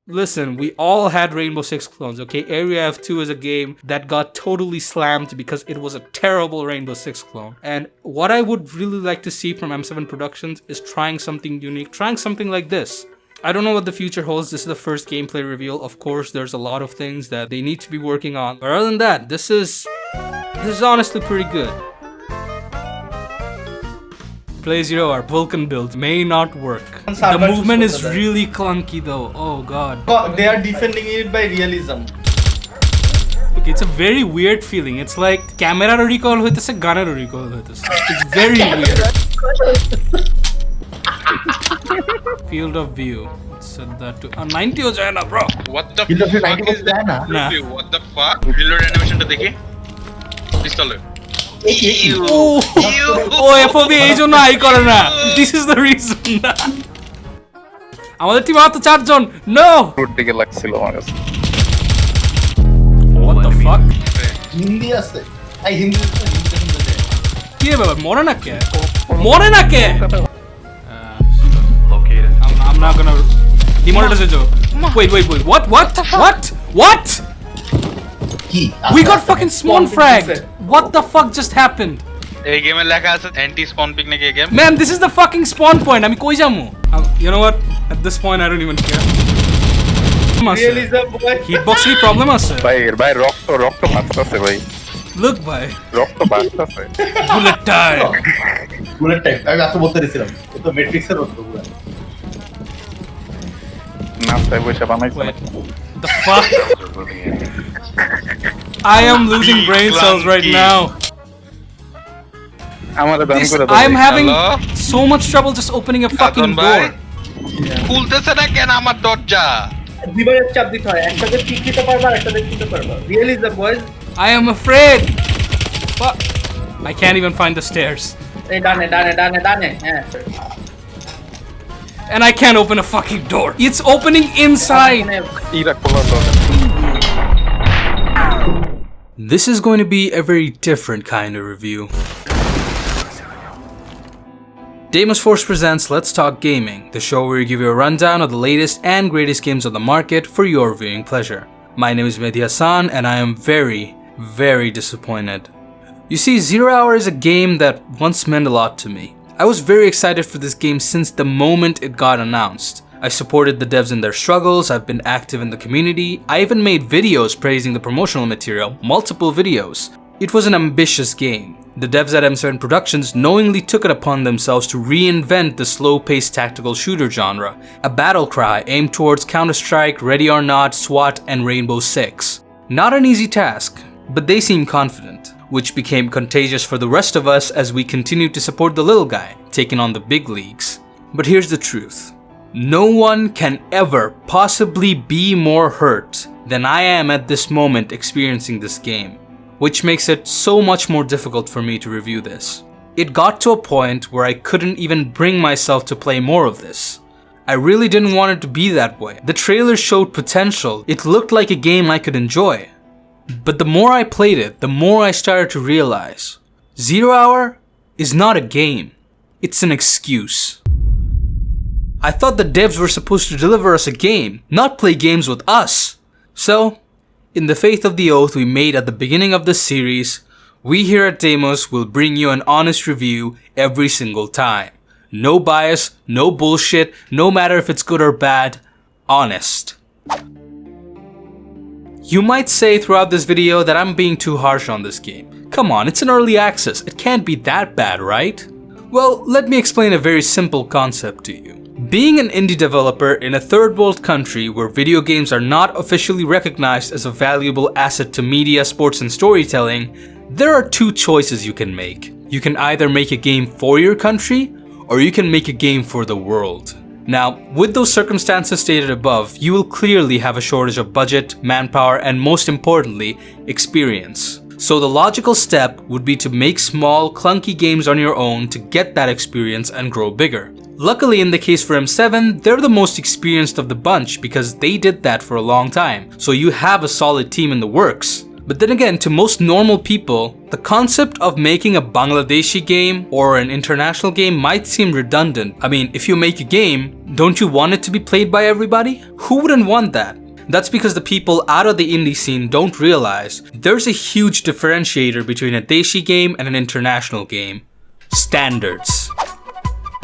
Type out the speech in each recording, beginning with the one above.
Listen, we all had Rainbow Six clones, okay? Area F2 is a game that got totally slammed because it was a terrible Rainbow Six clone. And what I would really like to see from M7 Productions is trying something unique, trying something like this. I don't know what the future holds. This is the first gameplay reveal. Of course, there's a lot of things that they need to be working on. But other than that, this is honestly pretty good. Play 0, our Vulcan build may not work. The movement is really clunky though. Oh god. They are defending it by realism. Okay, it's a very weird feeling. It's like camera recoil hoitese, gunner recoil hoitese. It's very weird. Field of view. Let's set that to 90 ho jay na, bro. What the fuck is that? Nah. What the fuck? Reload animation ta dekhi. Pistol. FOV এই জন্য I করে না। This is the reason. আমাদের টিমে মাত্র 4 জন। No. Road দিকে লাগছিল আমার কাছে। What the fuck? হিন্দি আছে। আই হিন্দি কি রে বাবা মরে না কে? মরে না কে? I'm not gonna demonetize it. Wait. What? We got fucking spawn fragged. What the fuck just happened? এই গেমে লেখা আছে anti spawn picnic এই game. Man, this is the fucking spawn point. আমি কই যামু? You know what? At this point I don't even care. realism boy. Hitbox কি problem আছে? ভাই রক্ত মারতেছে ভাই। Look ভাই। রক্ত মারতেছে। Bullet time. আমি আসলে বলতে দিছিলাম। এটা ম্যাট্রিক্সের রক্ত পুরো। না তাই বসে বানাইছে। The fuck? I am losing brain cells right now. I'm having so much trouble just opening a fucking door. খুলতেছে না কেন আমার দরজা? দুইবার চাপ দিতে হয়। একটাতে পিক দিতে পারবা, একটাতে দিতে পারবা। Realism boys. I am afraid. Fuck. I can't even find the stairs. এই ডানে হ্যাঁ। And I can't open a fucking door. It's opening inside. This is going to be a very different kind of review. Deimos Force presents Let's Talk Gaming, the show where we give you a rundown of the latest and greatest games on the market for your viewing pleasure. My name is MehdiTalks and I am very, very disappointed. You see, 0 Hour is a game that once meant a lot to me. I was very excited for this game since the moment it got announced. I supported the devs in their struggles, I've been active in the community, I even made videos praising the promotional material, multiple videos. It was an ambitious game. The devs at M7 Productions knowingly took it upon themselves to reinvent the slow-paced tactical shooter genre, a battle cry aimed towards Counter-Strike, Ready or Not, SWAT, and Rainbow Six. Not an easy task, but they seem confident, which became contagious for the rest of us as we continued to support the little guy, taking on the big leagues. But here's the truth. No one can ever possibly be more hurt than I am at this moment experiencing this game, which makes it so much more difficult for me to review this. It got to a point where I couldn't even bring myself to play more of this. I really didn't want it to be that way. The trailer showed potential. It looked like a game I could enjoy. But the more I played it, the more I started to realize 0 Hour is not a game. It's an excuse. I thought the devs were supposed to deliver us a game, not play games with us. So, in the faith of the oath we made at the beginning of this series, we here at Deimos will bring you an honest review every single time. No bias, no bullshit, no matter if it's good or bad, honest. You might say throughout this video that I'm being too harsh on this game. Come on, it's an early access, it can't be that bad, right? Well, let me explain a very simple concept to you. Being an indie developer in a third world country where video games are not officially recognized as a valuable asset to media, sports and storytelling, there are two choices you can make. You can either make a game for your country, or you can make a game for the world. Now, with those circumstances stated above, you will clearly have a shortage of budget, manpower, and most importantly, experience. So the logical step would be to make small, clunky games on your own to get that experience and grow bigger. Luckily, in the case for M7, they're the most experienced of the bunch because they did that for a long time, so you have a solid team in the works. But then again, to most normal people, the concept of making a Bangladeshi game or an international game might seem redundant. I mean, if you make a game, don't you want it to be played by everybody? Who wouldn't want that? That's because the people out of the indie scene don't realize there's a huge differentiator between a Deshi game and an international game. Standards.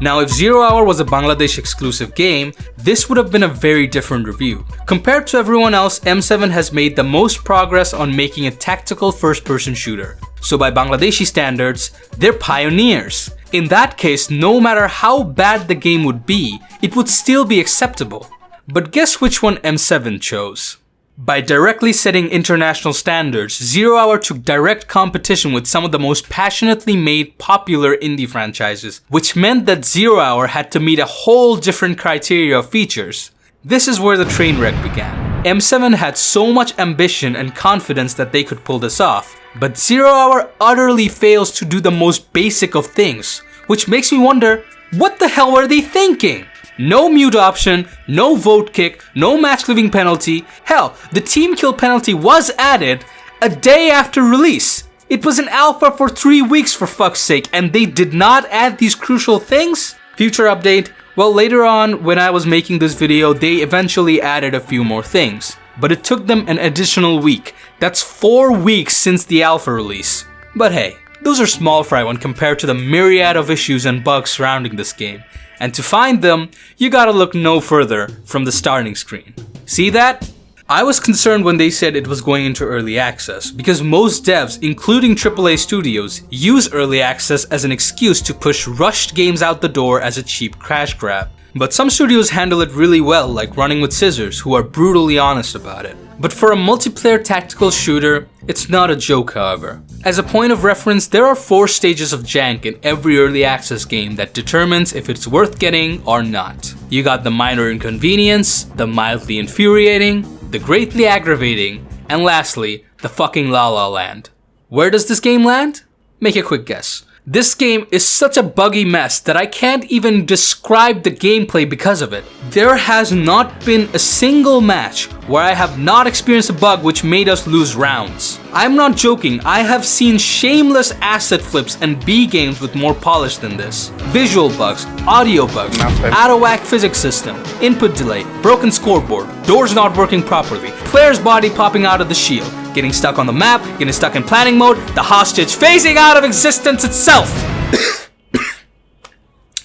Now, if 0 Hour was a Bangladesh exclusive game, this would have been a very different review. Compared to everyone else, M7 has made the most progress on making a tactical first-person shooter. So by Bangladeshi standards, they're pioneers. In that case, no matter how bad the game would be, it would still be acceptable. But guess which one M7 chose? By directly setting international standards, 0 Hour took direct competition with some of the most passionately made popular indie franchises, which meant that 0 Hour had to meet a whole different criteria of features. This is where the train wreck began. M7 had so much ambition and confidence that they could pull this off, but 0 Hour utterly fails to do the most basic of things, which makes me wonder, what the hell were they thinking? No mute option, no vote kick, no match leaving penalty. Hell, the team kill penalty was added a day after release. It was an alpha for 3 weeks for fuck's sake, and they did not add these crucial things? Future update, well, later on when I was making this video, they eventually added a few more things. But it took them an additional week. That's 4 weeks since the alpha release. But hey, those are small fry when compared to the myriad of issues and bugs surrounding this game. And to find them, you gotta look no further from the starting screen. See that? I was concerned when they said it was going into early access, because most devs, including AAA studios, use early access as an excuse to push rushed games out the door as a cheap crash grab. But some studios handle it really well, like Running with Scissors, who are brutally honest about it. But for a multiplayer tactical shooter, it's not a joke, however. As a point of reference, there are 4 stages of jank in every early access game that determines if it's worth getting or not. You got the minor inconvenience, the mildly infuriating, the greatly aggravating, and lastly, the fucking La La Land. Where does this game land? Make a quick guess. This game is such a buggy mess that I can't even describe the gameplay because of it. There has not been a single match where I have not experienced a bug which made us lose rounds. I'm not joking, I have seen shameless asset flips and B games with more polish than this. Visual bugs, audio bugs, out of whack physics system, input delay, broken scoreboard, doors not working properly, player's body popping out of the shield, getting stuck on the map, getting stuck in planning mode, the hostage phasing out of existence itself.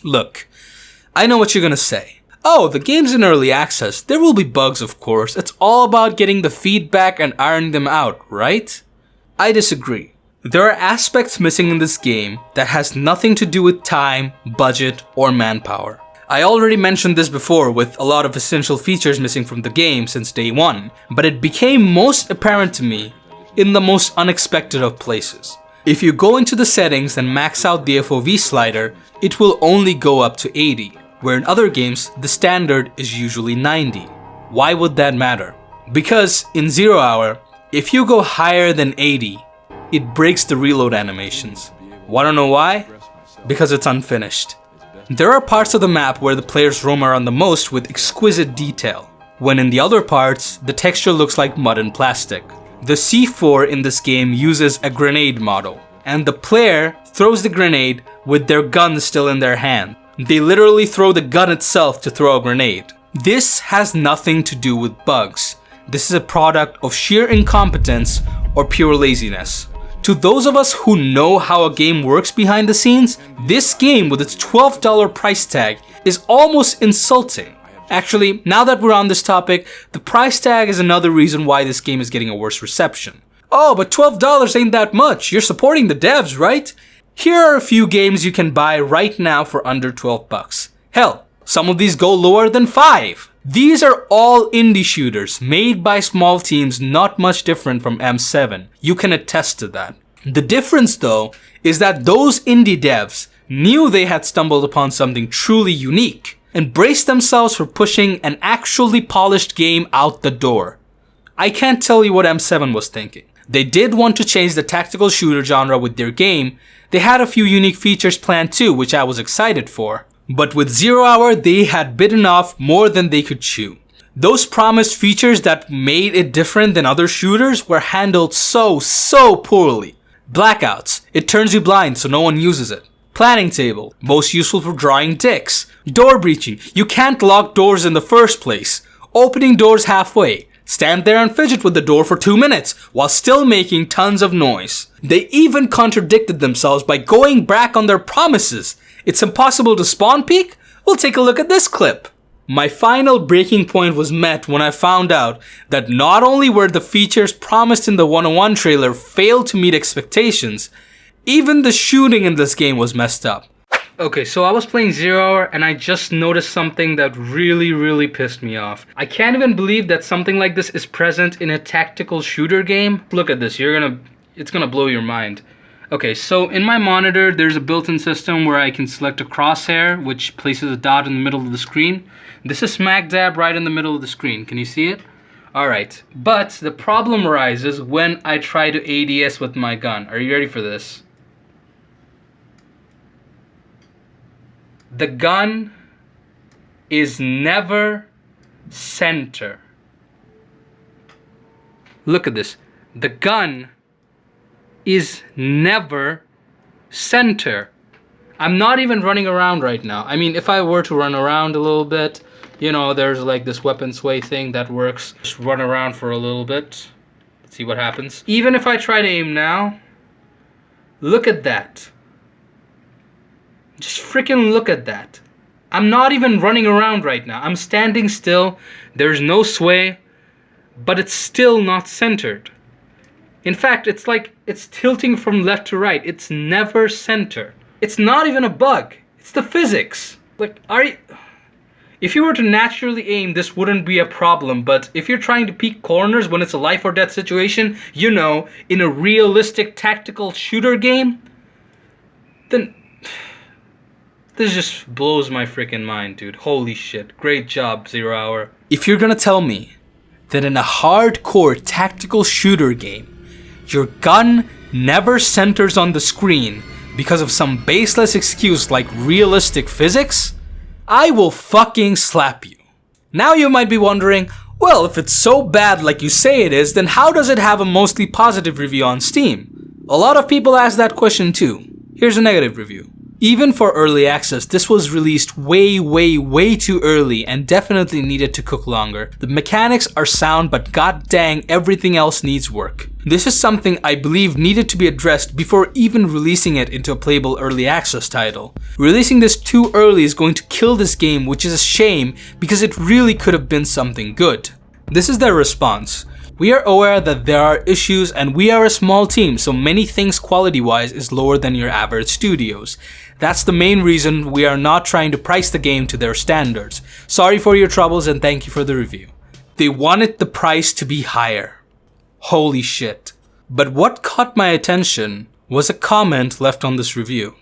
Look, I know what you're gonna say. Oh, the game's in early access. There will be bugs, of course. It's all about getting the feedback and ironing them out, right? I disagree. There are aspects missing in this game that has nothing to do with time, budget, or manpower. I already mentioned this before with a lot of essential features missing from the game since day one, but it became most apparent to me in the most unexpected of places. If you go into the settings and max out the FOV slider, it will only go up to 80, where in other games, the standard is usually 90. Why would that matter? Because in 0 Hour, if you go higher than 80, it breaks the reload animations. Wanna know why? Because it's unfinished. There are parts of the map where the players roam around the most with exquisite detail, when in the other parts, the texture looks like mud and plastic. The C4 in this game uses a grenade model, and the player throws the grenade with their gun still in their hand. They literally throw the gun itself to throw a grenade. This has nothing to do with bugs. This is a product of sheer incompetence or pure laziness. To those of us who know how a game works behind the scenes, this game with its $12 price tag is almost insulting. Actually, now that we're on this topic, the price tag is another reason why this game is getting a worse reception. Oh, but $12 ain't that much. You're supporting the devs, right? Here are a few games you can buy right now for under 12 bucks. Hell, some of these go lower than 5. These are all indie shooters made by small teams, not much different from M7. You can attest to that. The difference though is that those indie devs knew they had stumbled upon something truly unique and braced themselves for pushing an actually polished game out the door. I can't tell you what M7 was thinking. They did want to change the tactical shooter genre with their game. They had a few unique features planned too, which I was excited for. But with 0 Hour, they had bitten off more than they could chew. Those promised features that made it different than other shooters were handled so poorly. Blackouts. It turns you blind so no one uses it. Planning table. Most useful for drawing dicks. Door breaching. You can't lock doors in the first place. Opening doors halfway. Stand there and fidget with the door for 2 minutes while still making tons of noise. They even contradicted themselves by going back on their promises. It's impossible to spawn peek? We'll take a look at this clip. My final breaking point was met when I found out that not only were the features promised in the 101 trailer failed to meet expectations, even the shooting in this game was messed up. Okay, so I was playing 0 Hour and I just noticed something that really pissed me off. I can't even believe that something like this is present in a tactical shooter game. Look at this, it's gonna blow your mind. Okay, so in my monitor, there's a built-in system where I can select a crosshair, which places a dot in the middle of the screen. This is smack dab right in the middle of the screen. Can you see it? Alright, but the problem arises when I try to ADS with my gun. Are you ready for this? The gun is never center. Look at this. The gun is never center. I'm not even running around right now. I mean, if I were to run around a little bit, you know, there's like this weapon sway thing that works. Just run around for a little bit. Let's see what happens. Even if I try to aim now, look at that. Just freaking look at that. I'm not even running around right now. I'm standing still. There's no sway, but it's still not centered. In fact, it's like it's tilting from left to right. It's never center. It's not even a bug. It's the physics. Like, if you were to naturally aim, this wouldn't be a problem, but if you're trying to peek corners when it's a life or death situation, you know, in a realistic tactical shooter game, then this just blows my freaking mind, dude. Holy shit. Great job, 0 Hour. If you're gonna tell me that in a hardcore tactical shooter game, your gun never centers on the screen because of some baseless excuse like realistic physics, I will fucking slap you. Now you might be wondering, well, if it's so bad like you say it is, then how does it have a mostly positive review on Steam? A lot of people ask that question too. Here's a negative review. Even for early access, this was released way too early and definitely needed to cook longer. The mechanics are sound, but god dang, everything else needs work. This is something I believe needed to be addressed before even releasing it into a playable early access title. Releasing this too early is going to kill this game, which is a shame because it really could have been something good. This is their response. We are aware that there are issues and we are a small team, so many things quality-wise is lower than your average studios. That's the main reason we are not trying to price the game to their standards. Sorry for your troubles and thank you for the review. They wanted the price to be higher. Holy shit. But what caught my attention was a comment left on this review.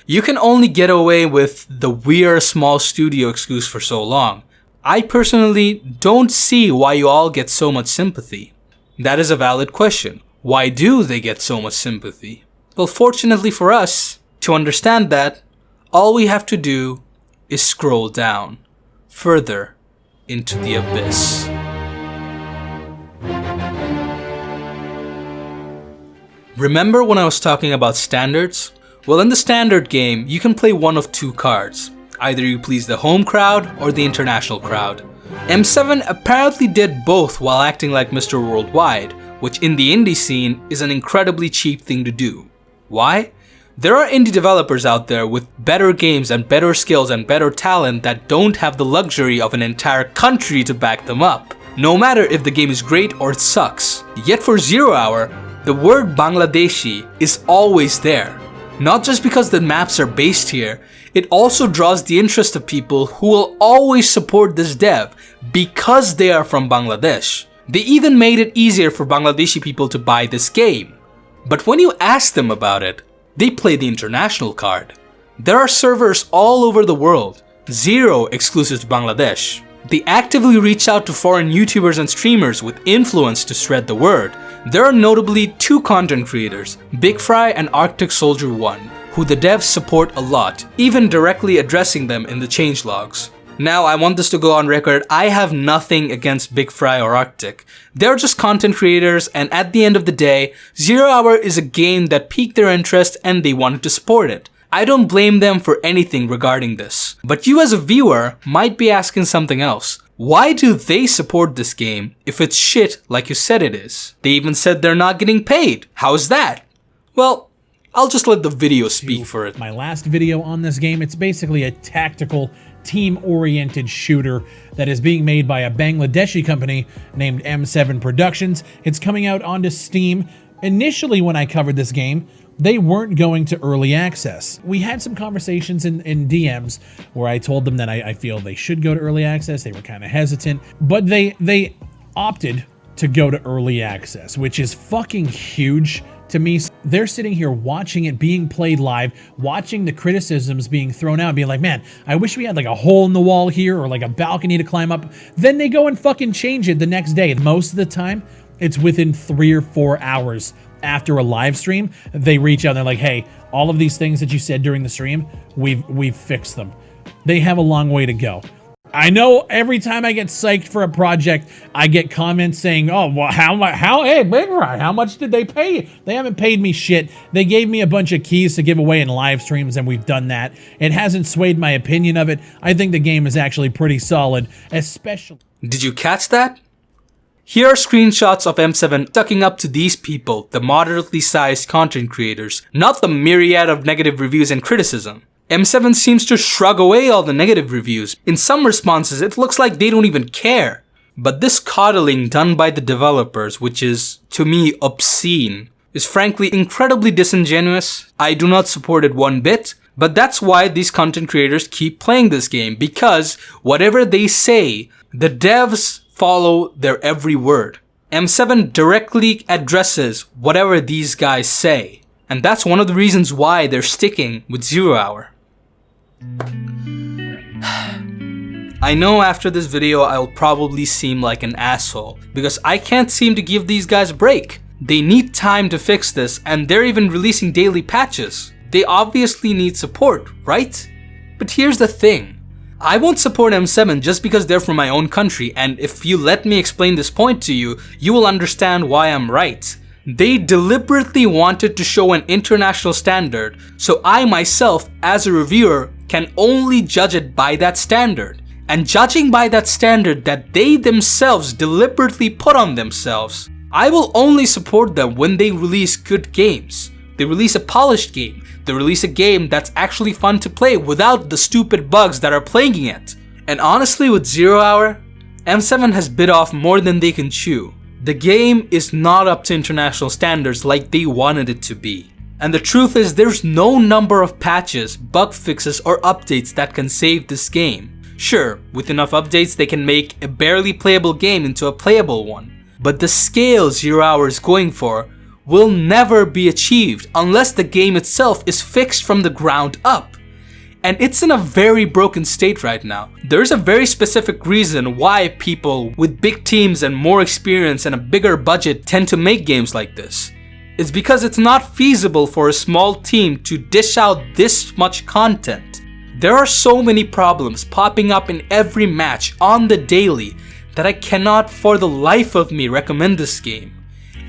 You can only get away with the "we are a small studio" excuse for so long. I personally don't see why you all get so much sympathy. That is a valid question. Why do they get so much sympathy? Well, fortunately for us, to understand that, all we have to do is scroll down, further into the abyss. Remember when I was talking about standards? Well, in the standard game, you can play one of two cards. Either you please the home crowd or the international crowd. M7 apparently did both while acting like Mr. Worldwide, which in the indie scene is an incredibly cheap thing to do. Why? There are indie developers out there with better games and better skills and better talent that don't have the luxury of an entire country to back them up, no matter if the game is great or it sucks. Yet for 0 Hour, the word Bangladeshi is always there. Not just because the maps are based here, it also draws the interest of people who will always support this dev because they are from Bangladesh. They even made it easier for Bangladeshi people to buy this game. But when you ask them about it, they play the international card. There are servers all over the world, 0 exclusive to Bangladesh. They actively reach out to foreign YouTubers and streamers with influence to spread the word. There are notably 2 content creators, Big Fry and Arctic Soldier 1, who the devs support a lot, even directly addressing them in the changelogs. Now, I want this to go on record, I have nothing against Big Fry or Arctic. They're just content creators, and at the end of the day, Zero Hour is a game that piqued their interest and they wanted to support it. I don't blame them for anything regarding this. But you as a viewer might be asking something else. Why do they support this game if it's shit like you said it is? They even said they're not getting paid. How's that? Well, I'll just let the video speak for it. My last video on this game, it's basically a tactical, team-oriented shooter that is being made by a Bangladeshi company named M7 Productions. It's coming out onto Steam. Initially, when I covered this game, they weren't going to early access. We had some conversations in DMs where I told them that I feel they should go to early access. They were kind of hesitant, but they opted to go to early access, which is fucking huge to me. They're sitting here watching it being played live, watching the criticisms being thrown out, being like, man, I wish we had like a hole in the wall here or like a balcony to climb up. Then they go and fucking change it the next day. Most of the time, it's within 3 or 4 hours after a live stream, they reach out and they're like, hey, all of these things that you said during the stream, we've fixed them. They have a long way to go. I know every time I get psyched for a project, I get comments saying, oh, well, hey, Big Fry, how much did they pay you? They haven't paid me shit. They gave me a bunch of keys to give away in live streams, and we've done that. It hasn't swayed my opinion of it. I think the game is actually pretty solid, especially... Did you catch that? Here are screenshots of M7 sucking up to these people, the moderately sized content creators, not the myriad of negative reviews and criticism. M7 seems to shrug away all the negative reviews. In some responses, it looks like they don't even care. But this coddling done by the developers, which is, to me, obscene, is frankly incredibly disingenuous. I do not support it one bit, but that's why these content creators keep playing this game, because whatever they say, the devs follow their every word. M7 directly addresses whatever these guys say, and that's one of the reasons why they're sticking with Zero Hour. I know after this video I'll probably seem like an asshole, because I can't seem to give these guys a break. They need time to fix this, and they're even releasing daily patches. They obviously need support, right? But here's the thing. I won't support M7 just because they're from my own country, and if you let me explain this point to you, you will understand why I'm right. They deliberately wanted to show an international standard, so I myself, as a reviewer, can only judge it by that standard. And judging by that standard that they themselves deliberately put on themselves, I will only support them when they release good games. They release a polished game. They release a game that's actually fun to play without the stupid bugs that are plaguing it. And honestly, with Zero Hour, M7 has bit off more than they can chew. The game is not up to international standards like they wanted it to be. And the truth is, there's no number of patches, bug fixes, or updates that can save this game. Sure, with enough updates they can make a barely playable game into a playable one. But the scale Zero Hour is going for will never be achieved unless the game itself is fixed from the ground up. And it's in a very broken state right now. There's a very specific reason why people with big teams and more experience and a bigger budget tend to make games like this. It's because it's not feasible for a small team to dish out this much content. There are so many problems popping up in every match on the daily that I cannot for the life of me recommend this game.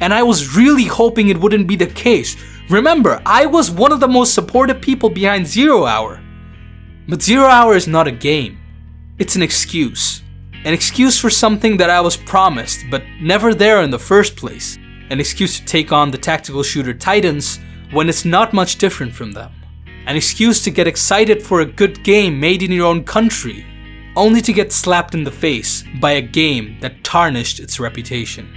And I was really hoping it wouldn't be the case. Remember, I was one of the most supportive people behind Zero Hour. But Zero Hour is not a game. It's an excuse. An excuse for something that I was promised, but never there in the first place. An excuse to take on the tactical shooter titans when it's not much different from them. An excuse to get excited for a good game made in your own country, only to get slapped in the face by a game that tarnished its reputation.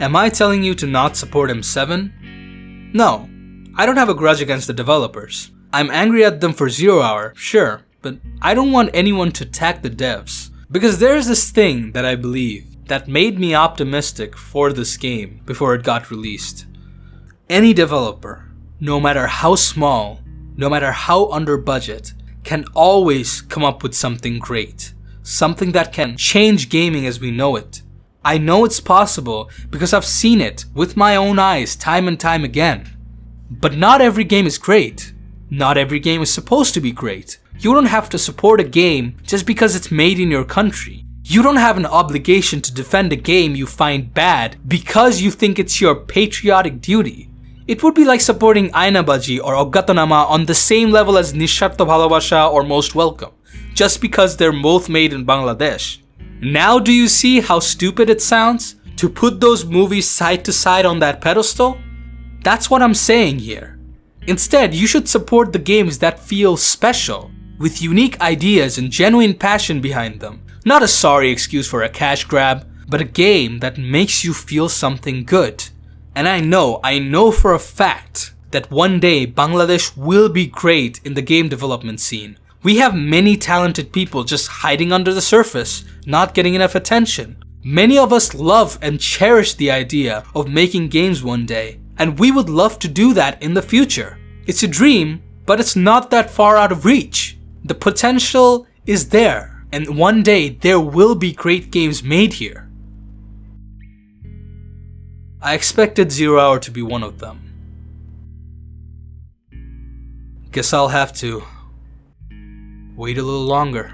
Am I telling you to not support M7? No, I don't have a grudge against the developers. I'm angry at them for Zero Hour, sure, but I don't want anyone to attack the devs. Because there's this thing that I believe that made me optimistic for this game before it got released. Any developer, no matter how small, no matter how under budget, can always come up with something great. Something that can change gaming as we know it. I know it's possible because I've seen it with my own eyes time and time again. But not every game is great. Not every game is supposed to be great. You don't have to support a game just because it's made in your country. You don't have an obligation to defend a game you find bad because you think it's your patriotic duty. It would be like supporting Ainabaji or Oggatonama on the same level as Nisharto Bhalobasha or Most Welcome, just because they're both made in Bangladesh. Now do you see how stupid it sounds to put those movies side to side on that pedestal? That's what I'm saying here. Instead, you should support the games that feel special, with unique ideas and genuine passion behind them. Not a sorry excuse for a cash grab, but a game that makes you feel something good. And I know for a fact that one day Bangladesh will be great in the game development scene. We have many talented people just hiding under the surface, not getting enough attention. Many of us love and cherish the idea of making games one day, and we would love to do that in the future. It's a dream, but it's not that far out of reach. The potential is there, and one day there will be great games made here. I expected 0 Hour to be one of them. Guess I'll have to wait a little longer.